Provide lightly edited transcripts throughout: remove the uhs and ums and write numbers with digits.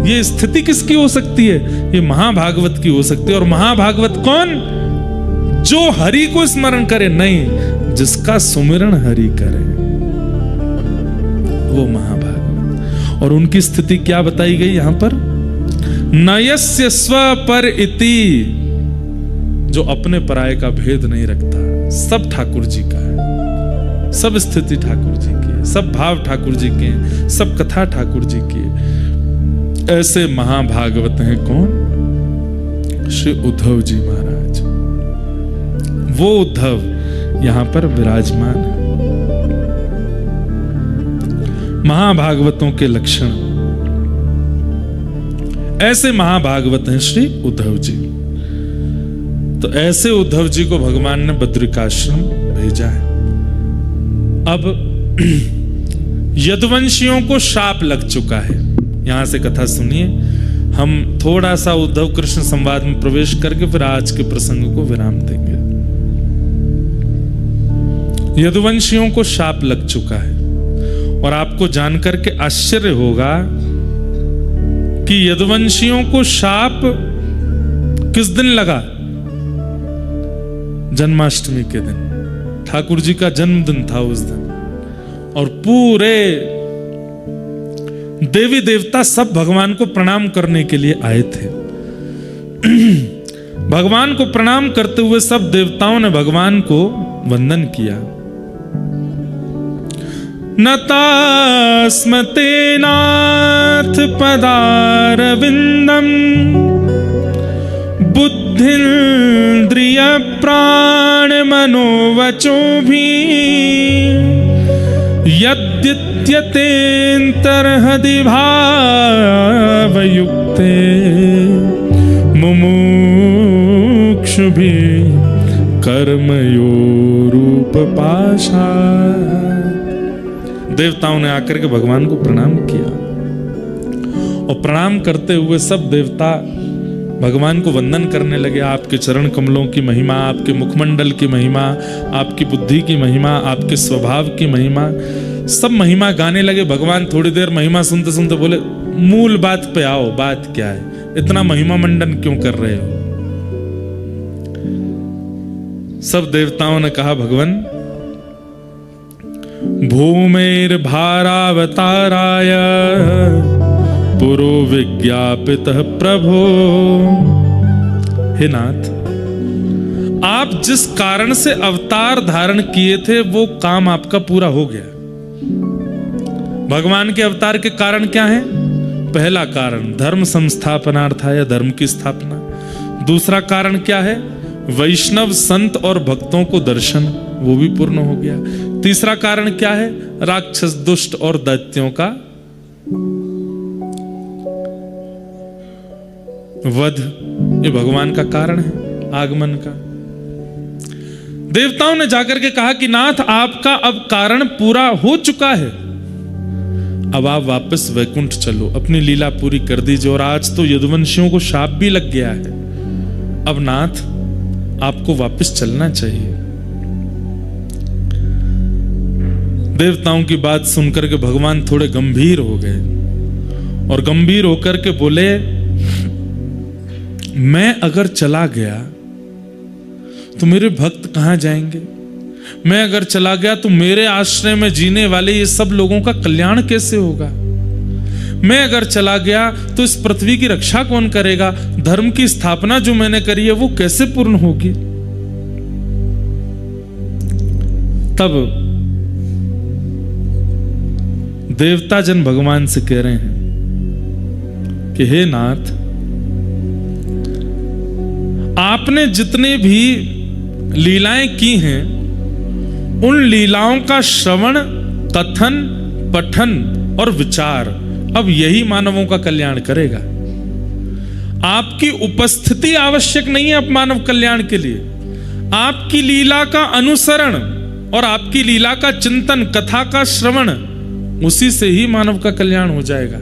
ये स्थिति किसकी हो सकती है? ये महाभागवत की हो सकती है। और महाभागवत कौन? जो हरि को स्मरण करे, नहीं, जिसका सुमिरन हरि करे, वो महाभागवत। और उनकी स्थिति क्या बताई गई यहां पर? नयस्य स्वपर इति, जो अपने पराये का भेद नहीं रखता, सब ठाकुर जी का है, सब स्थिति ठाकुर जी की है, सब भाव ठाकुर जी के हैं, सब कथा ठाकुर जी की है। ऐसे महाभागवत हैं कौन? श्री उद्धव जी महाराज। वो उद्धव यहां पर विराजमान है। महाभागवतों के लक्षण, ऐसे महाभागवत हैं श्री उद्धव जी। तो ऐसे उद्धव जी को भगवान ने बद्रिकाश्रम भेजा है। अब यदुवंशियों को शाप लग चुका है। यहां से कथा सुनिए। हम थोड़ा सा उद्धव कृष्ण संवाद में प्रवेश करके फिर आज के प्रसंग को विराम देंगे। यदुवंशियों को शाप लग चुका है और आपको जानकर के आश्चर्य होगा कि यदुवंशियों को शाप किस दिन लगा? जन्माष्टमी के दिन। ठाकुर जी का जन्मदिन था उस दिन, और पूरे देवी देवता सब भगवान को प्रणाम करने के लिए आए थे। भगवान को प्रणाम करते हुए सब देवताओं ने भगवान को वंदन किया। नतास्मते नाथ पदारविंदम बुद्धिन्द्रिय प्राण मनोवचो भी यद्यत्यतेऽन्तर्हृदि भावयुक्ते मुमुक्षुभिः कर्मयोरुपपाशात्। देवताओं ने आकर के भगवान को प्रणाम किया और प्रणाम करते हुए सब देवता भगवान को वंदन करने लगे। आपके चरण कमलों की महिमा, आपके मुखमंडल की महिमा, आपकी बुद्धि की महिमा, आपके स्वभाव की महिमा, सब महिमा गाने लगे। भगवान थोड़ी देर महिमा सुनते सुनते बोले, मूल बात पे आओ, बात क्या है? इतना महिमा मंडन क्यों कर रहे हो? सब देवताओं ने कहा, भगवान भूमेर भारावताराय पुरो विज्ञापितः प्रभो। हे नाथ, आप जिस कारण से अवतार धारण किए थे वो काम आपका पूरा हो गया। भगवान के अवतार के कारण क्या है? पहला कारण धर्म संस्थापनार्थाय, धर्म की स्थापना। दूसरा कारण क्या है? वैष्णव संत और भक्तों को दर्शन, वो भी पूर्ण हो गया। तीसरा कारण क्या है? राक्षस दुष्ट और दैत्यों का वध। ये भगवान का कारण है आगमन का। देवताओं ने जाकर के कहा कि नाथ, आपका अब कारण पूरा हो चुका है, अब आप वापस वैकुंठ चलो, अपनी लीला पूरी कर दीजिए। और आज तो यदुवंशियों को शाप भी लग गया है, अब नाथ आपको वापस चलना चाहिए। देवताओं की बात सुनकर के भगवान थोड़े गंभीर हो गए और गंभीर होकर के बोले, मैं अगर चला गया तो मेरे भक्त कहां जाएंगे? मैं अगर चला गया तो मेरे आश्रय में जीने वाले ये सब लोगों का कल्याण कैसे होगा? मैं अगर चला गया तो इस पृथ्वी की रक्षा कौन करेगा? धर्म की स्थापना जो मैंने करी है वो कैसे पूर्ण होगी? तब देवता जन भगवान से कह रहे हैं कि हे नाथ, आपने जितने भी लीलाएं की हैं उन लीलाओं का श्रवण, कथन, पठन और विचार अब यही मानवों का कल्याण करेगा। आपकी उपस्थिति आवश्यक नहीं है अब मानव कल्याण के लिए। आपकी लीला का अनुसरण और आपकी लीला का चिंतन, कथा का श्रवण, उसी से ही मानव का कल्याण हो जाएगा।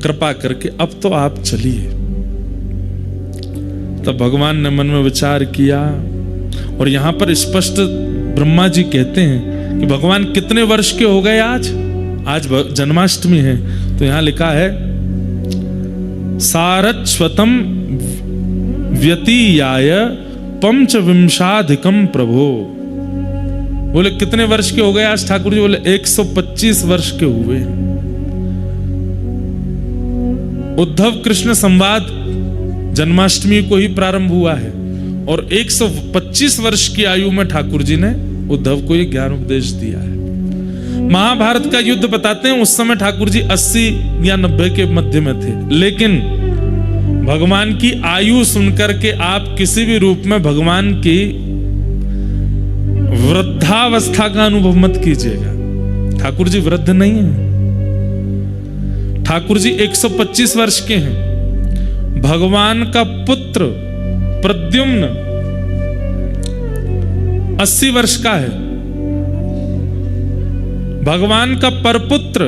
कृपा करके अब तो आप चलिए। तब भगवान ने मन में विचार किया और यहां पर स्पष्ट ब्रह्मा जी कहते हैं कि भगवान कितने वर्ष के हो गए आज? आज जन्माष्टमी है, तो यहां लिखा है सारस्वतम व्यतीयाय पंचविंशाधिकम प्रभो। बोले कितने वर्ष के हो गए आज ठाकुर जी? बोले 125 वर्ष के हुए। उद्धव कृष्ण संवाद जन्माष्टमी को ही प्रारंभ हुआ है और 125 वर्ष की आयु में ठाकुर जी ने उद्धव को यह ज्ञान उपदेश दिया है। महाभारत का युद्ध बताते हैं, उस समय ठाकुर जी 80 या 90 के मध्य में थे, लेकिन भगवान की आयु सुनकर के आप किसी भी रूप में भगवान की वृद्धावस्था का अनुभव मत कीजिएगा। ठाकुर जी वृद्ध नहीं है, ठाकुर जी 125 वर्ष के हैं। भगवान का पुत्र प्रद्युम्न 80 वर्ष का है, भगवान का परपुत्र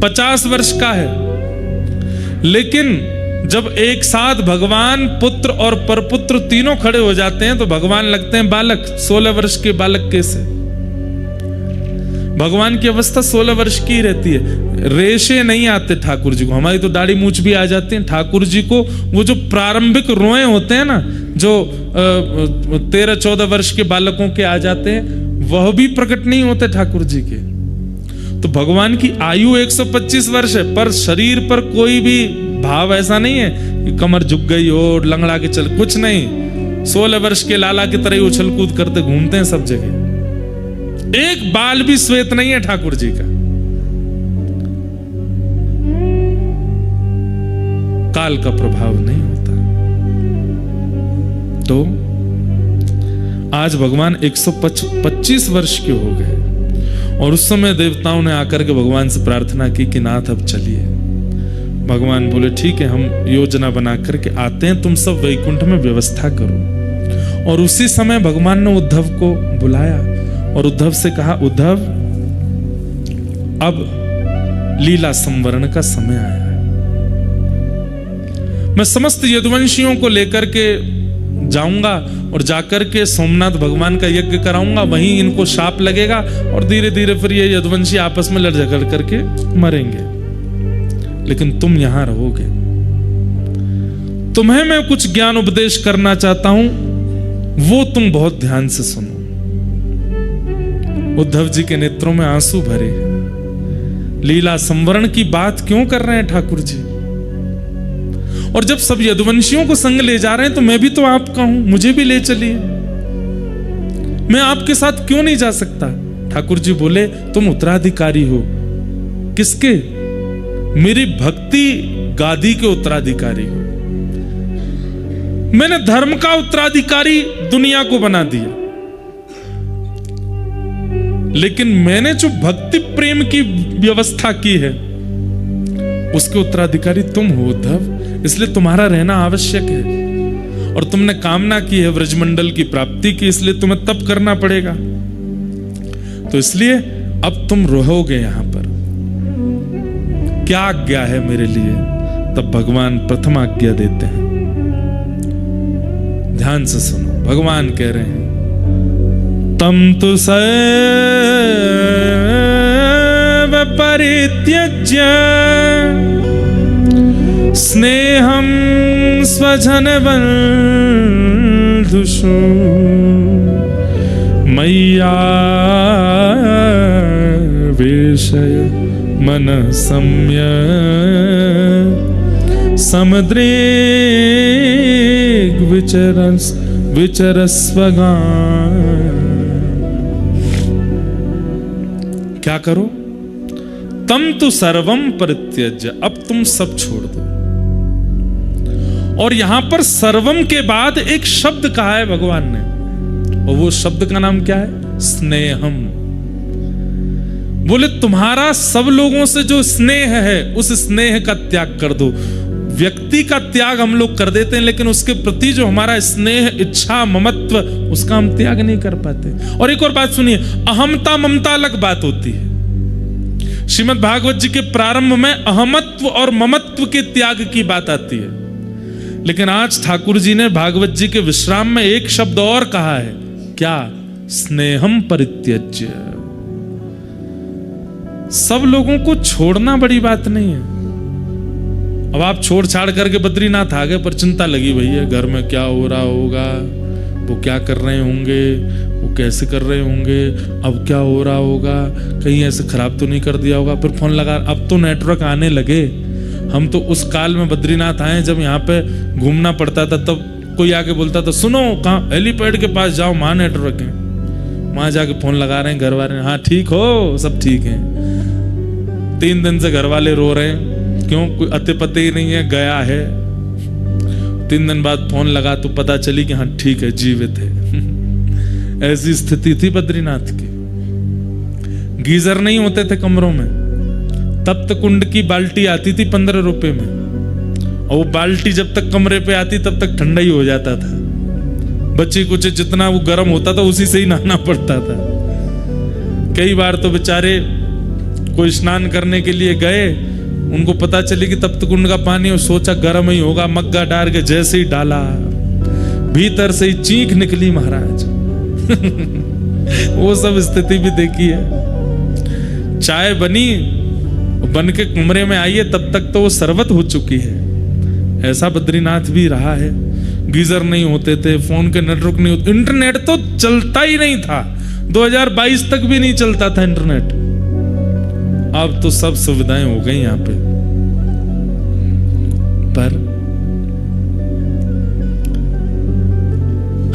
50 वर्ष का है। लेकिन जब एक साथ भगवान, पुत्र और परपुत्र तीनों खड़े हो जाते हैं तो भगवान लगते हैं बालक। 16 वर्ष के बालक कैसे? भगवान की अवस्था 16 वर्ष की रहती है। रेशे नहीं आते ठाकुर जी को, हमारी तो दाढ़ी मूछ भी आ जाती है। ठाकुर जी को वो जो प्रारंभिक रोए होते हैं ना, जो 13-14 वर्ष के बालकों के आ जाते हैं, वह भी प्रकट नहीं होते ठाकुर जी के। तो भगवान की आयु 125 वर्ष है, पर शरीर पर कोई भी भाव ऐसा नहीं है कि कमर झुक गई हो, लंगड़ा के चल, कुछ नहीं। 16 वर्ष के लाला की तरह उछल कूद करते घूमते हैं सब जगह। एक बाल भी श्वेत नहीं है ठाकुर जी का। काल का प्रभाव नहीं होता। तो आज भगवान 125 वर्ष के हो गए और उस समय देवताओं ने आकर के भगवान से प्रार्थना की कि नाथ अब चलिए। भगवान बोले ठीक है, हम योजना बना करके आते हैं, तुम सब वैकुंठ में व्यवस्था करो। और उसी समय भगवान ने उद्धव को बुलाया और उद्धव से कहा, उद्धव अब लीला संवरण का समय आया है। मैं समस्त यदुवंशियों को लेकर के जाऊंगा और जाकर के सोमनाथ भगवान का यज्ञ कराऊंगा, वहीं इनको शाप लगेगा और धीरे धीरे फिर ये यदुवंशी आपस में लड़ झगड़ करके मरेंगे। लेकिन तुम यहां रहोगे। तुम्हें मैं कुछ ज्ञान उपदेश करना चाहता हूं, वो तुम बहुत ध्यान से सुनो। उद्धव जी के नेत्रों में आंसू भरे हैं। लीला संवरण की बात क्यों कर रहे हैं ठाकुर जी? और जब सब यदुवंशियों को संग ले जा रहे हैं तो मैं भी तो आपका हूं, मुझे भी ले चलिए। मैं आपके साथ क्यों नहीं जा सकता? ठाकुर जी बोले, तुम उत्तराधिकारी हो। किसके? मेरी भक्ति गादी के उत्तराधिकारी हो। मैंने धर्म का उत्तराधिकारी दुनिया को बना दिया, लेकिन मैंने जो भक्ति प्रेम की व्यवस्था की है उसके उत्तराधिकारी तुम हो उद्धव। इसलिए तुम्हारा रहना आवश्यक है। और तुमने कामना की है व्रजमंडल की प्राप्ति की, इसलिए तुम्हें तप करना पड़ेगा। तो इसलिए अब तुम रहोगे यहां पर। क्या आज्ञा है मेरे लिए? तब भगवान प्रथम आज्ञा देते हैं। ध्यान से सुनो, भगवान कह रहे हैं, तम तु सैव परित्यज्य स्नेहं स्वजन बंधुषु मय्या विषय मन सम्य समुद्रे विचरस्वगा। क्या करो? तम तो सर्वम परित्यज्य, अब तुम सब छोड़ दो। और यहां पर सर्वम के बाद एक शब्द कहा है भगवान ने, और वो शब्द का नाम क्या है? स्नेहम। बोले तुम्हारा सब लोगों से जो स्नेह है उस स्नेह का त्याग कर दो। व्यक्ति का त्याग हम लोग कर देते हैं, लेकिन उसके प्रति जो हमारा स्नेह, इच्छा, ममत्व, उसका हम त्याग नहीं कर पाते। और एक और बात सुनिए, अहमता ममता अलग बात होती है। श्रीमद् भागवत जी के प्रारंभ में अहमत्व और ममत्व के त्याग की बात आती है, लेकिन आज ठाकुर जी ने भागवत जी के विश्राम में एक शब्द और कहा है। क्या? स्नेहम परित्यज्य। सब लोगों को छोड़ना बड़ी बात नहीं है। अब आप छोड़ छाड़ करके बद्रीनाथ आ गए, पर चिंता लगी भैया घर में क्या हो रहा होगा, वो क्या कर रहे होंगे, वो कैसे कर रहे होंगे, अब क्या हो रहा होगा, कहीं ऐसे खराब तो नहीं कर दिया होगा। फिर फोन लगा, अब तो नेटवर्क आने लगे। हम तो उस काल में बद्रीनाथ आए जब यहाँ पे घूमना पड़ता था, तब कोई आके बोलता था सुनो कहाँ हेलीपैड के पास जाओ, वहां नेटवर्क है। वहां जाके फोन लगा रहे हैं घर वाले, हाँ ठीक हो, सब ठीक है। 3 दिन से घर वाले रो रहे हैं, क्यों, कोई अते पते ही नहीं है, गया है। 3 दिन बाद फोन लगा तो पता चली कि हाँ ठीक है, जीवित है। ऐसी स्थिति थी बद्रीनाथ की। गीजर नहीं होते थे कमरों में, तप्त कुंड की बाल्टी आती थी 15 रुपए में, और वो बाल्टी जब तक कमरे पे आती तब तक ठंडा ही हो जाता था। बच्चे कुछ जितना वो गर्म होता था उसी से ही नहाना पड़ता था। कई बार तो बेचारे कोई स्नान करने के लिए गए, उनको पता चली कि तप्त कुंड का पानी, और सोचा गर्म ही होगा, मग्गा डाल के जैसे ही डाला भीतर से ही चीख निकली महाराज। वो सब स्थिति भी देखी है। चाय बनी, बन के कमरे में आई है, तब तक तो वो शरबत हो चुकी है। ऐसा बद्रीनाथ भी रहा है। गीजर नहीं होते थे, फोन के नेटवर्क नहीं होते, इंटरनेट तो चलता ही नहीं था। 2022 तक भी नहीं चलता था इंटरनेट। अब तो सब सुविधाएं हो गई यहां पे। पर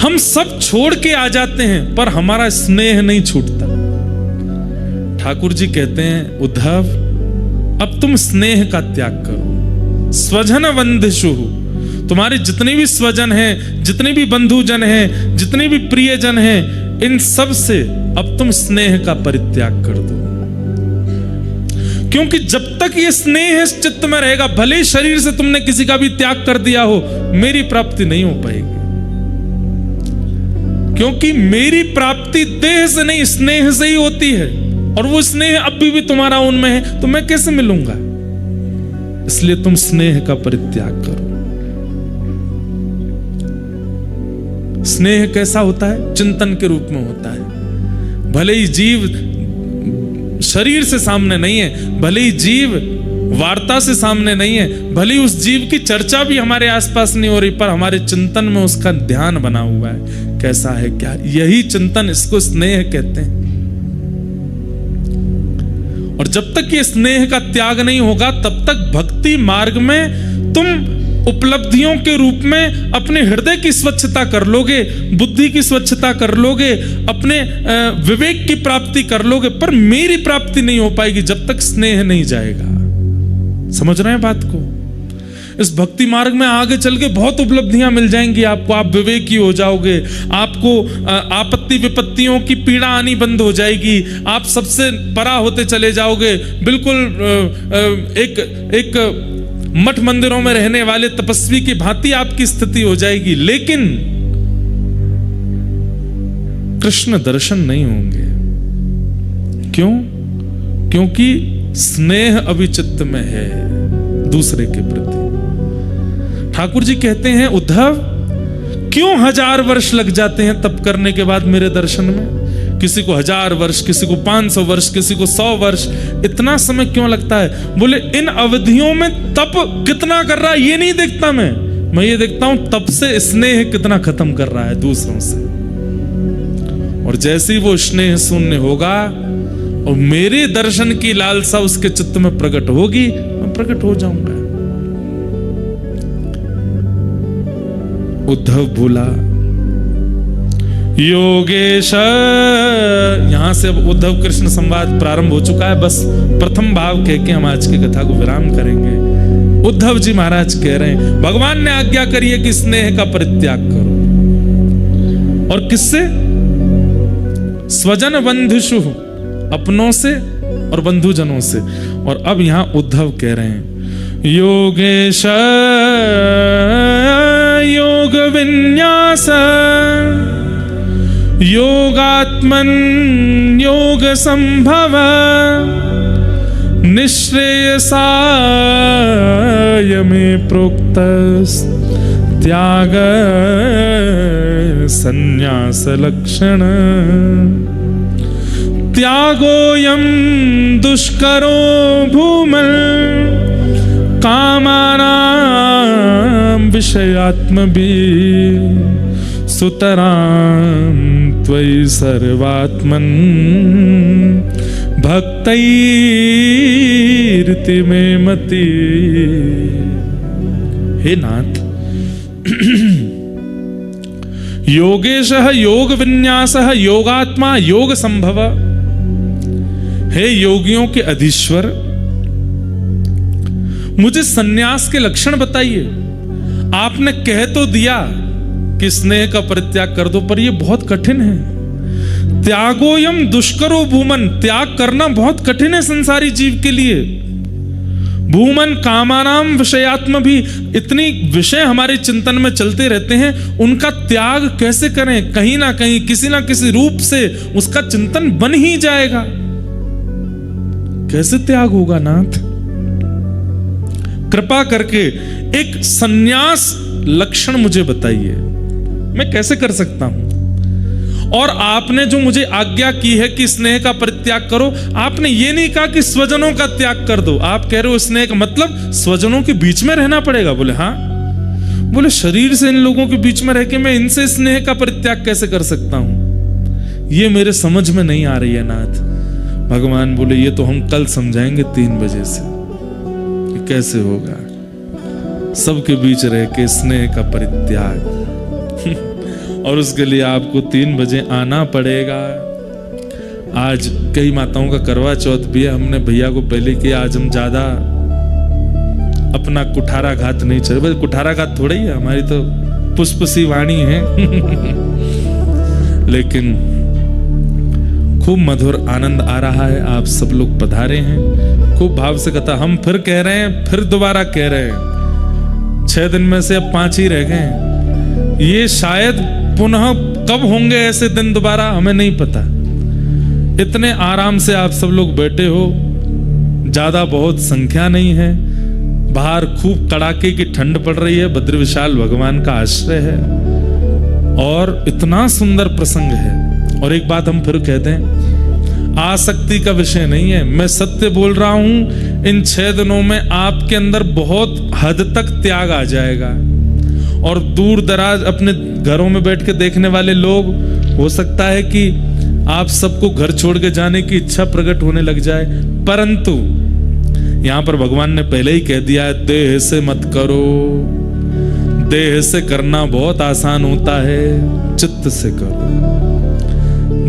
हम सब छोड़ के आ जाते हैं, पर हमारा स्नेह नहीं छूटता। ठाकुर जी कहते हैं उद्धव, अब तुम स्नेह का त्याग करो। स्वजन बंधुषु, तुम्हारे जितने भी स्वजन हैं, जितने भी बंधुजन हैं, जितने भी प्रियजन हैं, इन सब से अब तुम स्नेह का परित्याग कर दो। क्योंकि जब तक ये स्नेह इस चित्त में रहेगा, भले शरीर से तुमने किसी का भी त्याग कर दिया हो, मेरी प्राप्ति नहीं हो पाएगी। क्योंकि मेरी प्राप्ति देह से नहीं, स्नेह से ही होती है, और वो स्नेह अभी भी तुम्हारा उनमें है, तो मैं कैसे मिलूंगा? इसलिए तुम स्नेह का परित्याग करो। स्नेह कैसा होता है? चिंतन के रूप में होता है। भले ही जीव शरीर से सामने नहीं है, भले ही जीव वार्ता से सामने नहीं है, भले ही उस जीव की चर्चा भी हमारे आसपास नहीं हो रही, पर हमारे चिंतन में उसका ध्यान बना हुआ है। कैसा है, क्या, यही चिंतन, इसको स्नेह कहते हैं। और जब तक ये स्नेह का त्याग नहीं होगा, तब तक भक्ति मार्ग में तुम उपलब्धियों के रूप में अपने हृदय की स्वच्छता कर लोगे, बुद्धि की स्वच्छता कर लोगे, अपने विवेक की प्राप्ति कर लोगे, पर मेरी प्राप्ति नहीं हो पाएगी जब तक स्नेह नहीं जाएगा। समझ रहे हैं बात को? इस भक्ति मार्ग में आगे चल के बहुत उपलब्धियां मिल जाएंगी आपको। आप विवेकी हो जाओगे, आपको आपत्ति विपत्तियों की पीड़ा आनी बंद हो जाएगी, आप सबसे परा होते चले जाओगे। बिल्कुल एक मठ मंदिरों में रहने वाले तपस्वी की भांति आपकी स्थिति हो जाएगी। लेकिन कृष्ण दर्शन नहीं होंगे। क्यों? क्योंकि स्नेह अभी चित्त में है दूसरे के प्रति। ठाकुर जी कहते हैं उद्धव, क्यों 1000 वर्ष लग जाते हैं तप करने के बाद मेरे दर्शन में? किसी को 1000 वर्ष, किसी को 500 वर्ष, किसी को 100 वर्ष, इतना समय क्यों लगता है? बोले इन अवधियों में तप कितना कर रहा है ये नहीं देखता मैं ये देखता हूं तप से स्नेह कितना खत्म कर रहा है दूसरों से। और जैसे ही वो स्नेह शून्य होगा और मेरे दर्शन की लालसा उसके चित्त में प्रकट होगी, मैं प्रकट हो जाऊंगा। उद्धव बोला योगेश, यहां से अब उद्धव कृष्ण संवाद प्रारंभ हो चुका है। बस प्रथम भाव कह के हम आज की कथा को विराम करेंगे। उद्धव जी महाराज कह रहे हैं भगवान ने आज्ञा करी है कि स्नेह का परित्याग करो। और किससे? स्वजन बंधुषु, अपनों से और बंधुजनों से। और अब यहां उद्धव कह रहे हैं योगेश योग विन्यास योगात्मन योग संभव निश्रेयसाय में प्रोक्त त्याग संन्यास लक्षण त्यागोऽयं दुष्करो भूमन् कामानां विषयात्मभिः सुतरां त्वयि सर्वात्मन् भक्तैरिति मे मति। हे नाथ, योगेशः योग विन्यासः योगात्मा योग संभव। हे योगियों के अधीश्वर, मुझे सन्यास के लक्षण बताइए। आपने कह तो दिया कि स्नेह का परित्याग कर दो, पर यह बहुत कठिन है। त्यागोयम दुष्करो भूमन, त्याग करना बहुत कठिन है संसारी जीव के लिए। भूमन कामानाम विषयात्म भी, इतनी विषय हमारे चिंतन में चलते रहते हैं, उनका त्याग कैसे करें? कहीं ना कहीं किसी ना किसी रूप से उसका चिंतन बन ही जाएगा। कैसे त्याग होगा नाथ? कृपा करके एक सन्यास लक्षण मुझे बताइए, मैं कैसे कर सकता हूं? और आपने जो मुझे आज्ञा की है कि स्नेह का परित्याग करो, आपने ये नहीं कहा कि स्वजनों का त्याग कर दो। आप कह रहे हो स्नेह का मतलब स्वजनों के बीच में रहना पड़ेगा। बोले हाँ। बोले शरीर से इन लोगों के बीच में रह के मैं इनसे स्नेह का परित्याग कैसे कर सकता हूं? ये मेरे समझ में नहीं आ रही है नाथ। भगवान बोले ये तो हम कल समझाएंगे 3 बजे से कि कैसे होगा सबके बीच रह के स्नेह का परित्याग। और उसके लिए आपको 3 बजे आना पड़ेगा। आज कई माताओं का करवा चौथ भी है, हमने भैया को पहले किया। आज हम ज्यादा अपना कुठाराघात नहीं चले, बस कुठाराघात थोड़ा ही है, हमारी तो पुष्पसी वाणी है। लेकिन खूब मधुर आनंद आ रहा है। आप सब लोग पधारे हैं, खूब भाव से कथा। हम फिर कह रहे हैं, फिर दोबारा कह रहे हैं, 6 दिन में से अब 5 ही रह गए। ये शायद पुनः कब होंगे ऐसे दिन दोबारा, हमें नहीं पता। इतने आराम से आप सब लोग बैठे हो, ज्यादा बहुत संख्या नहीं है, बाहर खूब कड़ाके की ठंड पड़ रही है, बद्र विशाल भगवान का आश्रय है और इतना सुंदर प्रसंग है। और एक बात हम फिर कहते हैं, आसक्ति का विषय नहीं है, मैं सत्य बोल रहा हूं। इन 6 दिनों में आपके अंदर बहुत हद तक त्याग आ जाएगा। और दूर दराज अपने घरों में बैठ के देखने वाले लोग, हो सकता है कि आप सबको घर छोड़ के जाने की इच्छा प्रकट होने लग जाए, परंतु यहां पर भगवान ने पहले ही कह दिया है, देह से मत करो। देह से करना बहुत आसान होता है, चित्त से करो।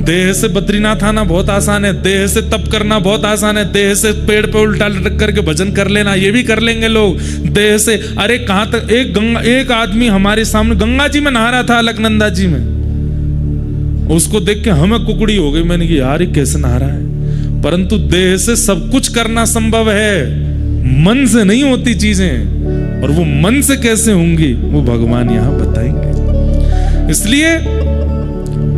देह से बद्रीनाथ आना बहुत आसान है, देह से तप करना बहुत आसान है, देह से पेड़ पे उल्टा लटक करके भजन कर लेना ये भी कर लेंगे लोग। देह से, अरे कहां तक, एक आदमी हमारे सामने गंगा जी में नहा रहा था, अलकनंदा जी में, उसको देख के हमें कुकड़ी हो गई। मैंने कहा यार ये कैसे नहा रहा है? परंतु देह से सब कुछ करना संभव है, मन से नहीं होती चीजें। और वो मन से कैसे होंगी वो भगवान यहां बताएंगे। इसलिए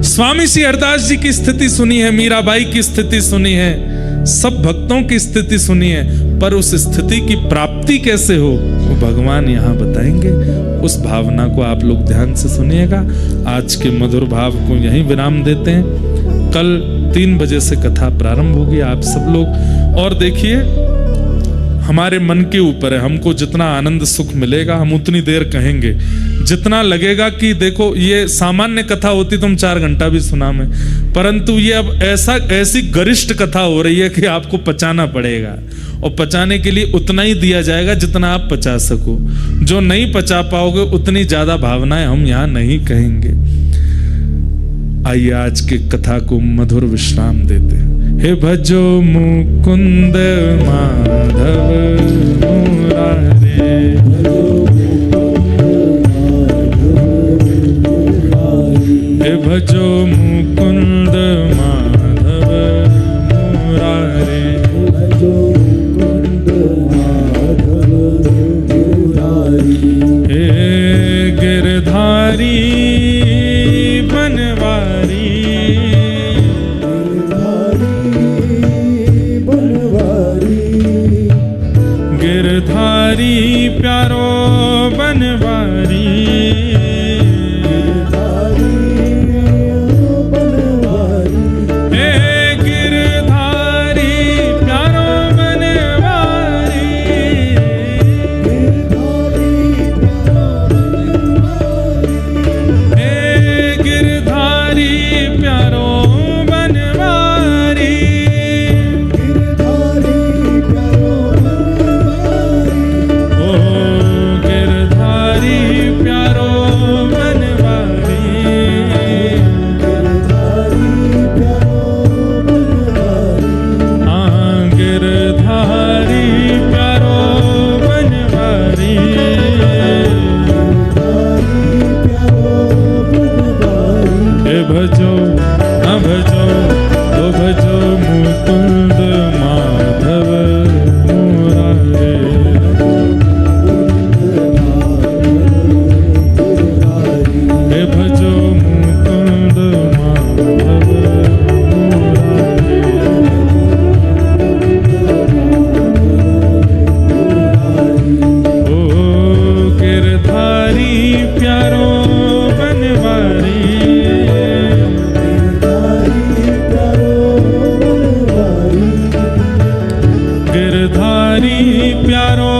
स्वामी श्री हरदास जी की स्थिति सुनी है, मीराबाई की स्थिति सुनी है, सब भक्तों की स्थिति सुनी है, पर उस स्थिति की प्राप्ति कैसे हो वो भगवान यहां बताएंगे। उस भावना को आप लोग ध्यान से सुनिएगा। आज के मधुर भाव को यहीं विराम देते हैं। कल 3 बजे से कथा प्रारंभ होगी। आप सब लोग, और देखिए हमारे मन के ऊपर है, हमको जितना आनंद सुख मिलेगा हम उतनी देर कहेंगे। जितना लगेगा कि देखो ये सामान्य कथा होती तो हम 4 घंटा भी सुना में, परंतु ये अब ऐसी गरिष्ठ कथा हो रही है कि आपको पचाना पड़ेगा। और पचाने के लिए उतना ही दिया जाएगा जितना आप पचा सको। जो नहीं पचा पाओगे उतनी ज्यादा भावनाएं हम यहाँ नहीं कहेंगे। आइए आज के कथा को मधुर विश्राम देते हैं। हे भजो मुकुंद माधव मुरारे, हे भजो मुकुंद माधव मुरारे, हे गिरधारी बनवारी, गिरधारी प्यारो बनवारी, हे गिरधारी प्यारो